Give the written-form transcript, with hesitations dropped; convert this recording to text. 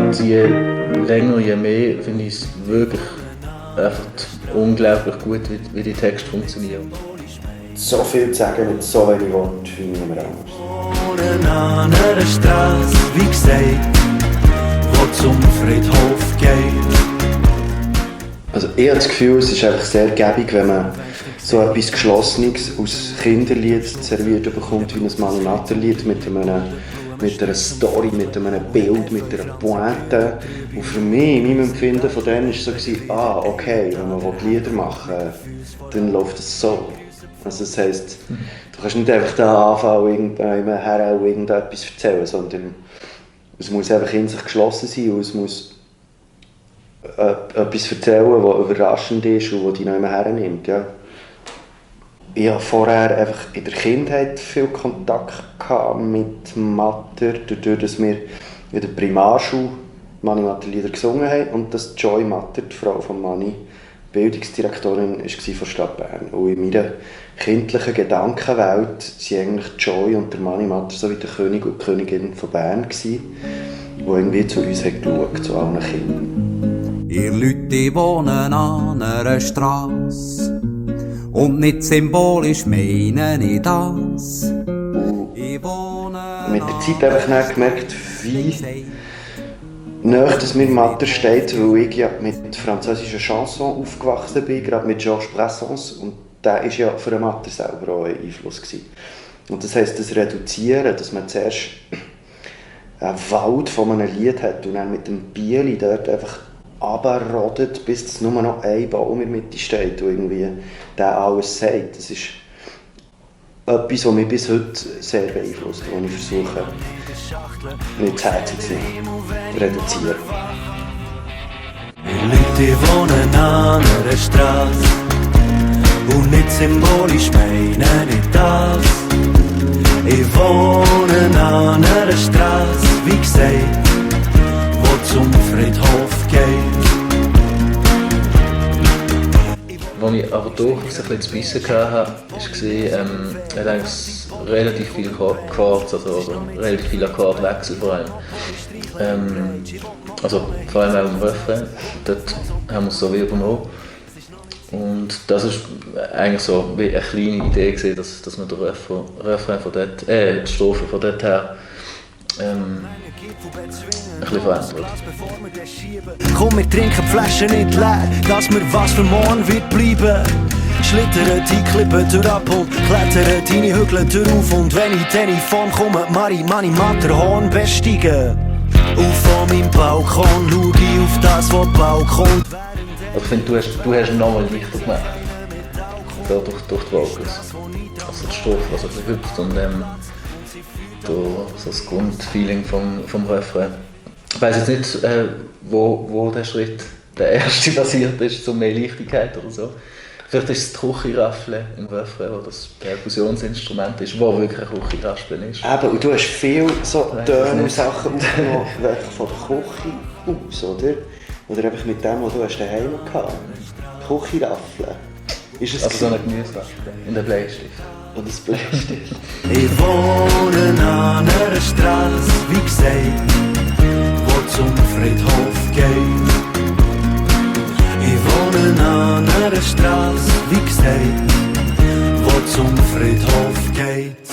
Und je länger, je mehr finde ich es wirklich einfach unglaublich gut, wie die Texte funktionieren. So viel zu sagen mit so wenig Worten finde ich nicht mehr anders. Ohne an einer Straße, wie gesagt, wo zum Friedhof geht. Also ich habe das Gefühl, es ist einfach sehr gäbig, wenn man so etwas Geschlossenes aus Kinderlied serviert bekommt, wie ein Mani-Matter-Lied mit einer Story, mit einem Bild, mit einer Pointe. Und für mich, in meinem Empfinden von denen, war es so, okay, wenn man Lieder machen will, dann läuft es so. Also das heisst, du kannst nicht einfach da anfangen, irgendetwas erzählen, sondern es muss einfach in sich geschlossen sein und es muss etwas erzählen, das überraschend ist und das dich noch immer hernimmt. Ja. Ich hatte vorher einfach in der Kindheit viel Kontakt mit Matter, dadurch, dass wir in der Primarschule Mani-Matter-Lieder gesungen haben und dass Joy Matter, die Frau von Mani, Bildungsdirektorin war von Stadt Bern. Und in meiner kindlichen Gedankenwelt waren eigentlich Joy und der Mani-Matter so wie der König und die Königin von Bern, die irgendwie zu uns geschaut, zu allen Kindern. Ihr Leute wohnen an einer Strasse und nicht symbolisch meine ich das. Mit der Zeit habe ich dann gemerkt, wie nahe dass mir Matter steht, weil ich ja mit französischen Chansons aufgewachsen bin, gerade mit Georges Brassens, und der war ja für den Matter selber auch ein Einfluss gewesen. Und das heisst, das Reduzieren, dass man zuerst einen Wald von einem Lied hat und dann mit dem Bieli dort einfach runterrodet, bis es nur noch ein Baum in der Mitte steht und irgendwie der alles sagt. Das ist etwas, was mich bis heute sehr beeinflusst, wo ich versuche, nicht zu Herzen zu nehmen, reduzieren. Die Leute wohnen an einer Strasse und nicht symbolisch meine ich das. Ich wohne an einer Strasse, wie gesagt, wo zum Friedhof geht. Als ich aber doch ein bisschen zu bissen hatte, war, er hat eigentlich relativ viel Chords, oder relativ viel Akkordwechsel vor allem. Also vor allem auch im Refrain, dort haben wir es so wie übernommen. Und das war eigentlich so wie eine kleine Idee gewesen, dass man den Refrain von dort, die Strophe von dort her ein bisschen verändert. Komm, wir trinken die Flasche nicht leer, dass mir was für morgen wird bleiben. Schlittern die Klippen durch ab und klettern deine Hügel drauf. Und wenn ich dann in Form komme, Mani-Matter-Horn besteigen. Und von meinem Balkon schau ich auf das, was Balkon. Also ich finde, du hast ihn nochmal leichter gemacht. Ja, durch die Vocals. Also die Strophe, was ein bisschen hüpft und so das Grundfeeling vom Refrain. Ich weiss jetzt nicht, wo der Schritt der erste passiert ist, zu mehr Leichtigkeit oder so. Vielleicht ist es die Küchenraffel im Refrain, wo das Perkussionsinstrument ist, wo wirklich ein Küchenraspeln ist. Eben, und du hast viel so Töne und Sachen aufgenommen, von der Küche aus, oder? Oder einfach mit dem, was du daheim gehabt hast. Küchenraffel. Ist es also so eine Gemüseraffel in der Bleistift. Und ein Bleistift. Ich wohne an einer Strasse, wie gesagt, wo zum Friedhof geht. Ich wohne an einer Strasse, wie gesagt, wo zum Friedhof geht.